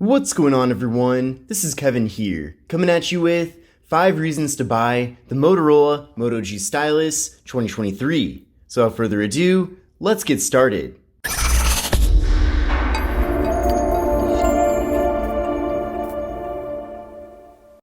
What's going on, everyone? This is Kevin here, coming at you with 5 reasons to buy the Motorola Moto G Stylus 2023. So without further ado, let's get started.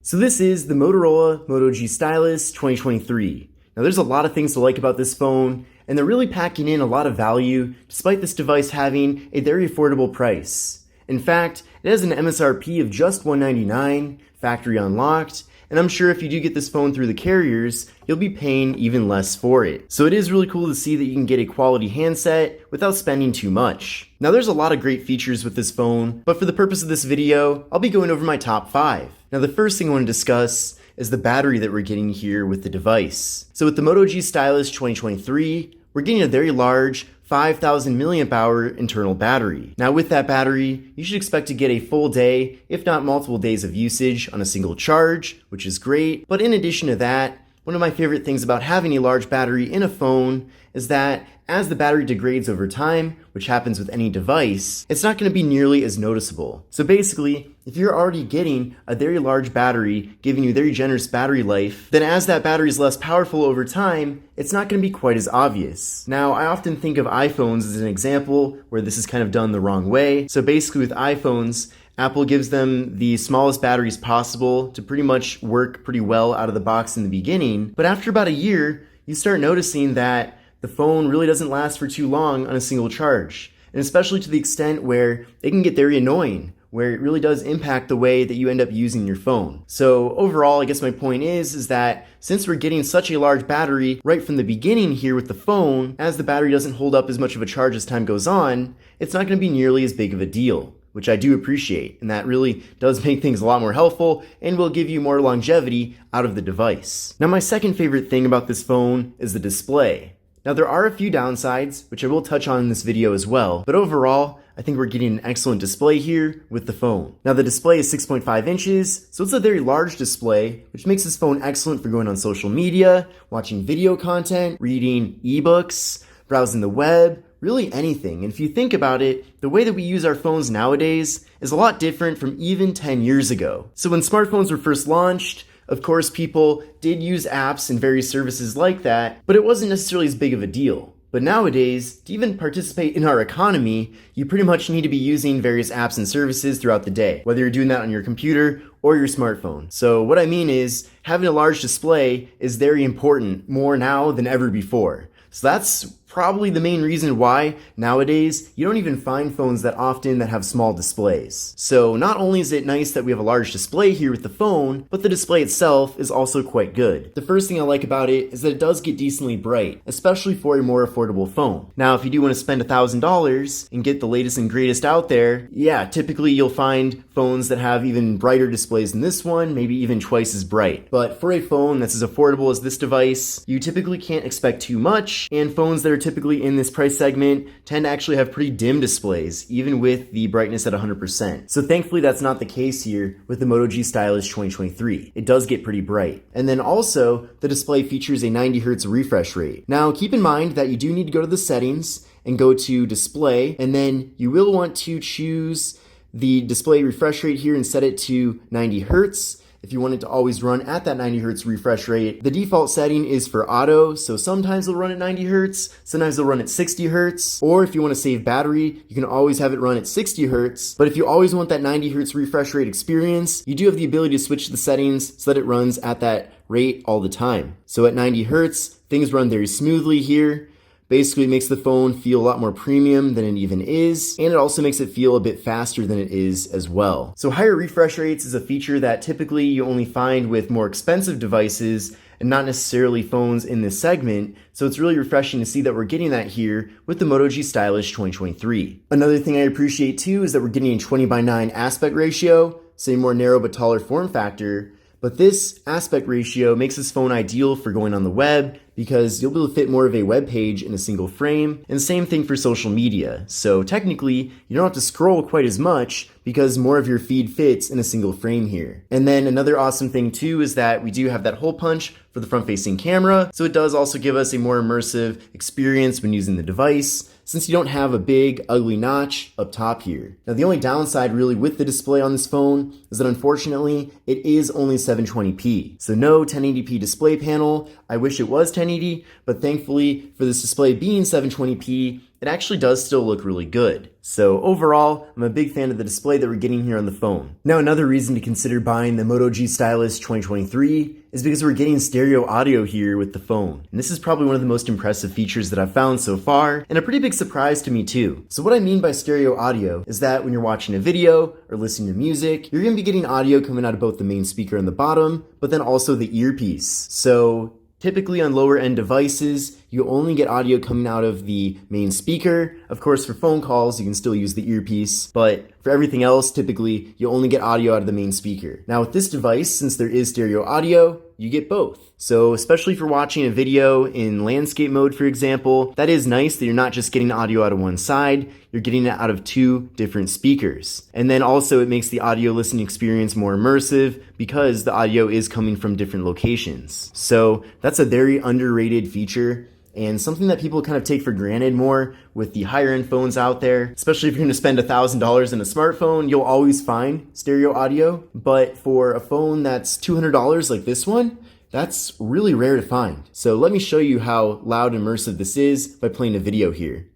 So this is the Motorola Moto G Stylus 2023. Now there's a lot of things to like about this phone, and they're really packing in a lot of value despite this device having a very affordable price. In fact, it has an MSRP of just $199, factory unlocked, and I'm sure if you do get this phone through the carriers, you'll be paying even less for it. So it is really cool to see that you can get a quality handset without spending too much. Now there's a lot of great features with this phone, but for the purpose of this video, I'll be going over my top 5. Now the first thing I want to discuss is the battery that we're getting here with the device. So with the Moto G Stylus 2023, we're getting a very large 5,000 milliamp hour internal battery. Now with that battery, you should expect to get a full day, if not multiple days of usage on a single charge, which is great. But in addition to that, one of my favorite things about having a large battery in a phone is that as the battery degrades over time, which happens with any device, it's not going to be nearly as noticeable. So basically, if you're already getting a very large battery, giving you very generous battery life, then as that battery is less powerful over time, it's not going to be quite as obvious. Now, I often think of iPhones as an example where this is kind of done the wrong way. So basically with iPhones, Apple gives them the smallest batteries possible to pretty much work pretty well out of the box in the beginning. But after about a year, you start noticing that the phone really doesn't last for too long on a single charge. And especially to the extent where it can get very annoying, where it really does impact the way that you end up using your phone. So overall, I guess my point is that since we're getting such a large battery right from the beginning here with the phone, as the battery doesn't hold up as much of a charge as time goes on, it's not going to be nearly as big of a deal, which I do appreciate, and that really does make things a lot more helpful and will give you more longevity out of the device. Now my second favorite thing about this phone is the display. Now there are a few downsides, which I will touch on in this video as well, but overall, I think we're getting an excellent display here with the phone. Now the display is 6.5 inches, so it's a very large display, which makes this phone excellent for going on social media, watching video content, reading ebooks, browsing the web, really anything. And if you think about it, the way that we use our phones nowadays is a lot different from even 10 years ago. So when smartphones were first launched, of course, people did use apps and various services like that, but it wasn't necessarily as big of a deal. But nowadays, to even participate in our economy, you pretty much need to be using various apps and services throughout the day, whether you're doing that on your computer or your smartphone. So what I mean is, having a large display is very important, more now than ever before. So that's probably the main reason why nowadays you don't even find phones that often that have small displays. So not only is it nice that we have a large display here with the phone, but the display itself is also quite good. The first thing I like about it is that it does get decently bright, especially for a more affordable phone. Now if you do want to spend $1,000 and get the latest and greatest out there, yeah, typically you'll find phones that have even brighter displays than this one, maybe even twice as bright. But for a phone that's as affordable as this device, you typically can't expect too much, and phones that are typically in this price segment tend to actually have pretty dim displays, even with the brightness at 100%. So thankfully that's not the case here with the Moto G Stylus 2023. It does get pretty bright. And then also, the display features a 90 Hz refresh rate. Now keep in mind that you do need to go to the settings and go to display, and then you will want to choose the display refresh rate here and set it to 90 Hz. If you want it to always run at that 90 Hz refresh rate. The default setting is for auto, so sometimes it'll run at 90 Hz, sometimes it'll run at 60 Hz, or if you want to save battery, you can always have it run at 60 Hz, but if you always want that 90 Hz refresh rate experience, you do have the ability to switch the settings so that it runs at that rate all the time. So at 90 Hz, things run very smoothly here. Basically, it makes the phone feel a lot more premium than it even is, and it also makes it feel a bit faster than it is as well. So higher refresh rates is a feature that typically you only find with more expensive devices and not necessarily phones in this segment, so it's really refreshing to see that we're getting that here with the Moto G Stylus 2023. Another thing I appreciate too is that we're getting a 20:9 aspect ratio, so a more narrow but taller form factor. But this aspect ratio makes this phone ideal for going on the web because you'll be able to fit more of a web page in a single frame, and same thing for social media. So technically, you don't have to scroll quite as much, because more of your feed fits in a single frame here. And then another awesome thing too is that we do have that hole punch for the front-facing camera, so it does also give us a more immersive experience when using the device, since you don't have a big, ugly notch up top here. Now, the only downside really with the display on this phone is that unfortunately, it is only 720p. So no 1080p display panel. I wish it was 1080, but thankfully, for this display being 720p, it actually does still look really good. So overall, I'm a big fan of the display that we're getting here on the phone. Now, another reason to consider buying the Moto G Stylus 2023 is because we're getting stereo audio here with the phone. And this is probably one of the most impressive features that I've found so far, and a pretty big surprise to me too. So what I mean by stereo audio is that when you're watching a video or listening to music, you're gonna be getting audio coming out of both the main speaker on the bottom, but then also the earpiece. So typically on lower end devices, you only get audio coming out of the main speaker. Of course, for phone calls, you can still use the earpiece, but for everything else, typically you only get audio out of the main speaker. Now with this device, since there is stereo audio, you get both. So especially if you're watching a video in landscape mode, for example, that is nice that you're not just getting audio out of one side, you're getting it out of two different speakers. And then also it makes the audio listening experience more immersive because the audio is coming from different locations. So that's a very underrated feature and something that people kind of take for granted more with the higher end phones out there. Especially if you're gonna spend $1,000 in a smartphone, you'll always find stereo audio. But for a phone that's $200 like this one, that's really rare to find. So let me show you how loud and immersive this is by playing a video here.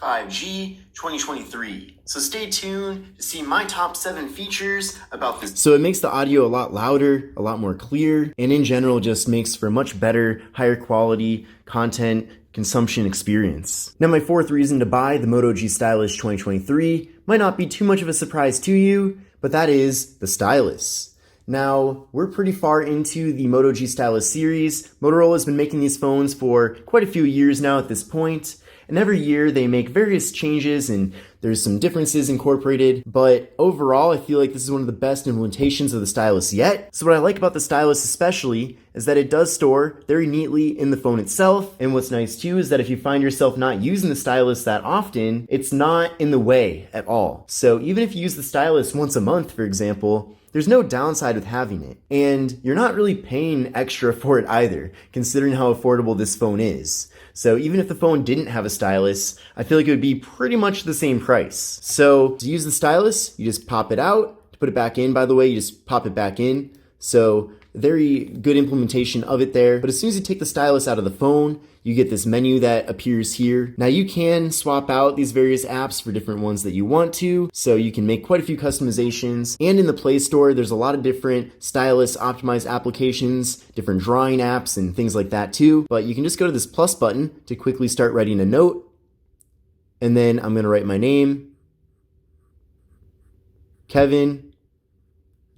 5G 2023. So stay tuned to see my top 7 features about this. So it makes the audio a lot louder, a lot more clear, and in general just makes for a much better, higher quality content consumption experience. Now my fourth reason to buy the Moto G Stylus 2023 might not be too much of a surprise to you, but that is the stylus. Now, we're pretty far into the Moto G Stylus series. Motorola has been making these phones for quite a few years now at this point, and every year they make various changes and there's some differences incorporated, but overall I feel like this is one of the best implementations of the stylus yet. So what I like about the stylus especially is that it does store very neatly in the phone itself, and what's nice too is that if you find yourself not using the stylus that often, it's not in the way at all. So even if you use the stylus once a month, for example, there's no downside with having it. And you're not really paying extra for it either, considering how affordable this phone is. So even if the phone didn't have a stylus, I feel like it would be pretty much the same price. So to use the stylus, you just pop it out. To put it back in, by the way, you just pop it back in. So very good implementation of it there. But as soon as you take the stylus out of the phone, you get this menu that appears here. Now you can swap out these various apps for different ones that you want to, so you can make quite a few customizations. And in the Play Store, there's a lot of different stylus optimized applications, different drawing apps and things like that too. But you can just go to this plus button to quickly start writing a note. And then I'm gonna write my name, Kevin.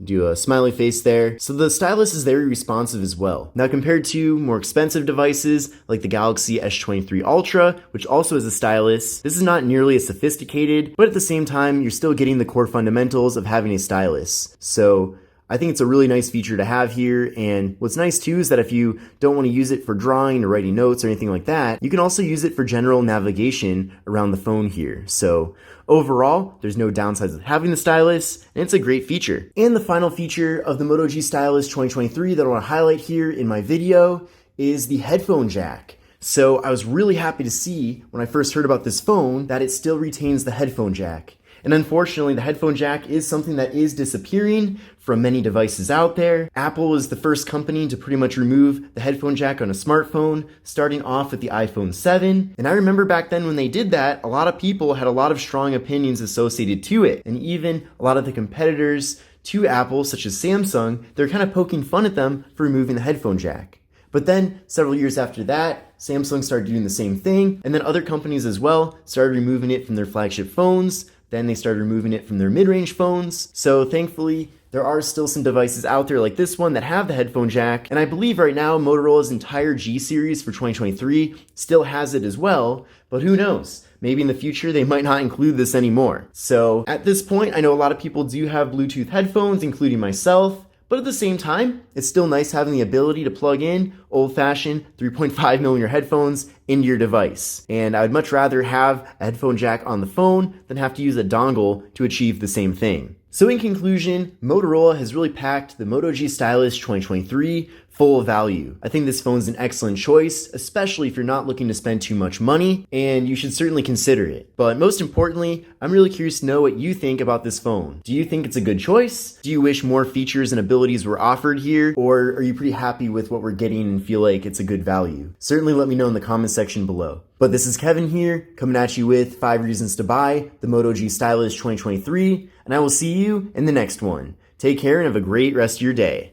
Do a smiley face there. So the stylus is very responsive as well. Now compared to more expensive devices like the Galaxy S23 Ultra, which also has a stylus, this is not nearly as sophisticated, but at the same time, you're still getting the core fundamentals of having a stylus. So I think it's a really nice feature to have here, and what's nice too is that if you don't want to use it for drawing or writing notes or anything like that, you can also use it for general navigation around the phone here. So overall, there's no downsides with having the stylus, and it's a great feature. And the final feature of the Moto G Stylus 2023 that I want to highlight here in my video is the headphone jack. So I was really happy to see when I first heard about this phone that it still retains the headphone jack. And unfortunately, the headphone jack is something that is disappearing from many devices out there. Apple is the first company to pretty much remove the headphone jack on a smartphone, starting off with the iPhone 7. And I remember back then when they did that, a lot of people had a lot of strong opinions associated to it. And even a lot of the competitors to Apple, such as Samsung, they're kind of poking fun at them for removing the headphone jack. But then, several years after that, Samsung started doing the same thing, and then other companies as well started removing it from their flagship phones. Then they started removing it from their mid-range phones. So thankfully, there are still some devices out there like this one that have the headphone jack. And I believe right now Motorola's entire G series for 2023 still has it as well. But who knows? Maybe in the future they might not include this anymore. So at this point, I know a lot of people do have Bluetooth headphones, including myself. But at the same time, it's still nice having the ability to plug in old-fashioned 3.5mm headphones into your device. And I would much rather have a headphone jack on the phone than have to use a dongle to achieve the same thing. So in conclusion, Motorola has really packed the Moto G Stylus 2023 full of value. I think this phone's an excellent choice, especially if you're not looking to spend too much money, and you should certainly consider it. But most importantly, I'm really curious to know what you think about this phone. Do you think it's a good choice? Do you wish more features and abilities were offered here? Or are you pretty happy with what we're getting and feel like it's a good value? Certainly let me know in the comment section below. But this is Kevin here, coming at you with 5 reasons to buy the Moto G Stylus 2023, and I will see you in the next one. Take care and have a great rest of your day.